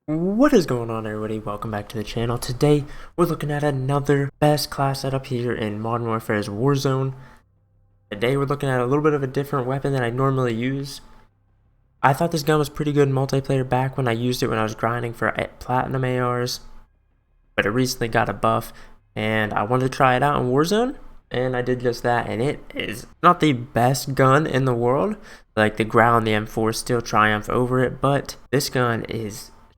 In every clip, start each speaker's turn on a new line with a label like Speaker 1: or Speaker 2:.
Speaker 1: What is going on, everybody? Welcome back to the channel. Today we're looking at another best class setup here in Modern Warfare's Warzone. Today we're looking at a little bit of a different weapon than I normally use. I thought this gun was pretty good in multiplayer back when I used it when I was grinding for platinum ARs, but it recently got a buff and I wanted to try it out in Warzone, and I did just that, and it is not the best gun in the world. Like the Growl and the M4 still triumph over it, but this gun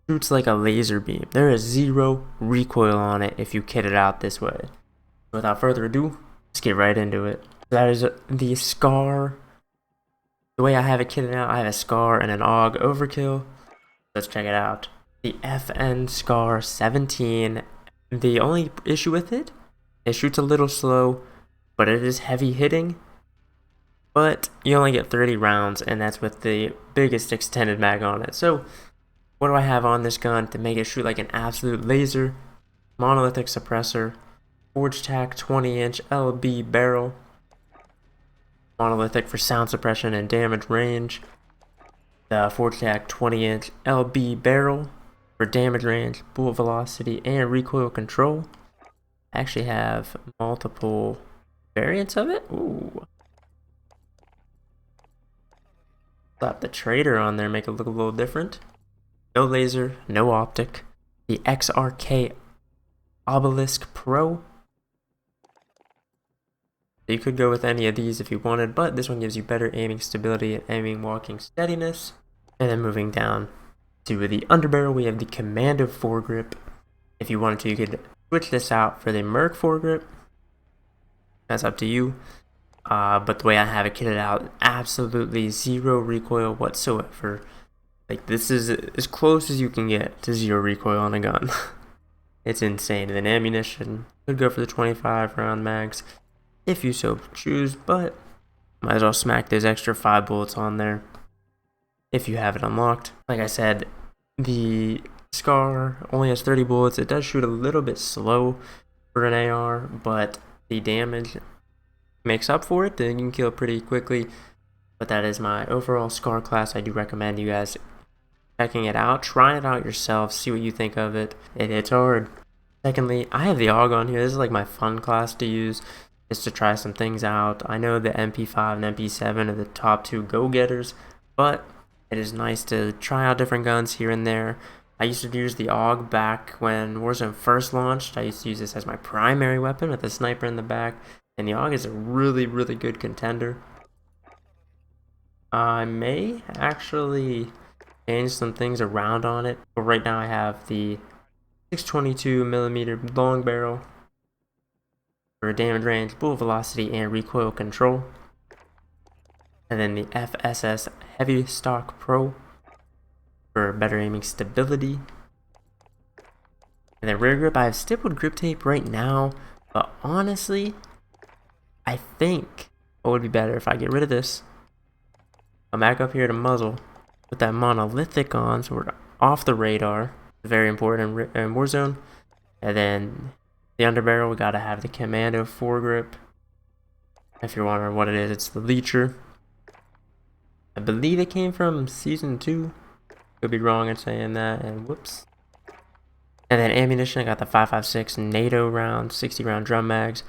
Speaker 1: shoots like a laser beam. There is zero recoil on it if you kit it out this way. Without further ado, let's get right into it. That is the SCAR. The way I have it kitted out, I have a SCAR and an AUG overkill. Let's check it out. The FN SCAR 17. The only issue with it shoots a little slow, but it is heavy hitting. But you only get 30 rounds, and that's with the biggest extended mag on it. So what do I have on this gun to make it shoot like an absolute laser? Monolithic suppressor, forged tack 20-inch LB barrel, monolithic for sound suppression and damage range, the forged tack 20-inch LB barrel for damage range, bullet velocity, and recoil control. I actually have multiple variants of it. Ooh. Slap the trader on there, make it look a little different. No laser, no optic. The XRK Obelisk Pro. You could go with any of these if you wanted, but this one gives you better aiming stability and aiming walking steadiness. And then moving down to the underbarrel, we have the Commando foregrip. If you wanted to, you could switch this out for the Merc foregrip. That's up to you. But the way I have it kitted out, absolutely zero recoil whatsoever. Like, this is as close as you can get to zero recoil on a gun. It's insane. And then ammunition, could go for the 25 round mags if you so choose, but might as well smack those extra 5 bullets on there if you have it unlocked. Like I said, the SCAR only has 30 bullets. It does shoot a little bit slow for an AR, but the damage makes up for it. Then you can kill pretty quickly. But that is my overall SCAR class. I do recommend you guys checking it out, trying it out yourself, see what you think of it. It hits hard. Secondly, I have the AUG on here. This is like my fun class to use, just to try some things out. I know the MP5 and MP7 are the top 2 go-getters, but it is nice to try out different guns here and there. I used to use the AUG back when Warzone first launched. I used to use this as my primary weapon with a sniper in the back, and the AUG is a really, really good contender. I may actually change some things around on it, but right now I have the 622mm long barrel for damage range, bullet velocity, and recoil control, and then the FSS Heavy Stock Pro for better aiming stability. And then rear grip, I have stippled grip tape right now, but honestly, I think it would be better if I get rid of this. I'm back up here to muzzle with that monolithic on, so we're off the radar. Very important in Warzone. And then the underbarrel, we gotta have the Commando foregrip. If you're wondering what it is, it's the Leecher. I believe it came from Season 2. Could be wrong in saying that, and whoops. And then ammunition, I got the 5.56 NATO round, 60 round drum mags.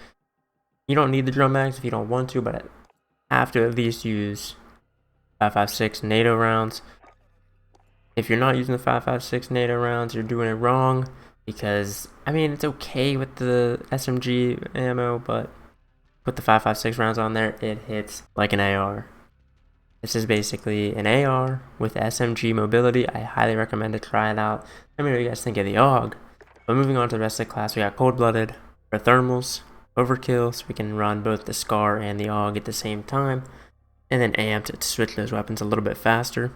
Speaker 1: You don't need the drum mags if you don't want to, but I have to at least use 5.56 NATO rounds. If you're not using the 5.56 NATO rounds, you're doing it wrong, because I mean, it's okay with the SMG ammo, but put the 5.56 rounds on there, it hits like an AR. This is basically an AR with SMG mobility. I highly recommend to try it out. Let me know what you guys think of the AUG. But moving on to the rest of the class, we got cold-blooded for thermals, overkill, so we can run both the SCAR and the AUG at the same time, and then amped to switch those weapons a little bit faster.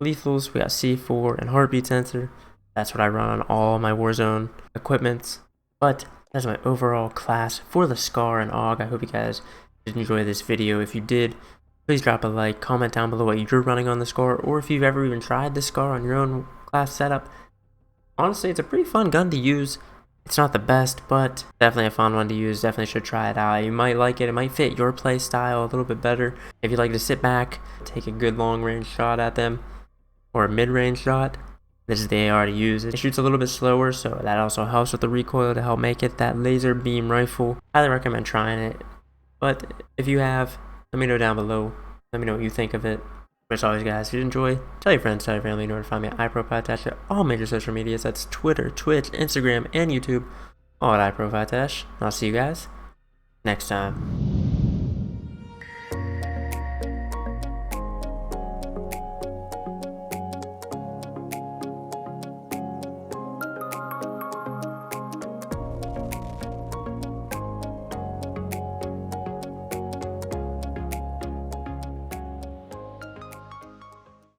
Speaker 1: Lethals, we got C4 and heartbeat sensor. That's what I run on all my Warzone equipments. But that's my overall class for the SCAR and AUG. I hope you guys did enjoy this video. If you did, please drop a like, comment down below what you're running on the SCAR, or if you've ever even tried the SCAR on your own class setup. Honestly, it's a pretty fun gun to use. It's not the best, but definitely a fun one to use. Definitely should try it out. You might like it. It might fit your play style a little bit better. If you like to sit back, take a good long range shot at them, or a mid-range shot, This is the AR to use. It shoots a little bit slower, so that also helps with the recoil to help make it that laser beam rifle. Highly recommend trying it. But if you have, let me know down below. Let me know what you think of it. But as always, guys, if you enjoy, tell your friends, tell your family. You know where to find me at iProPytash at all major social medias. That's Twitter, Twitch, Instagram, and YouTube. All at iProPytash. I'll see you guys next time.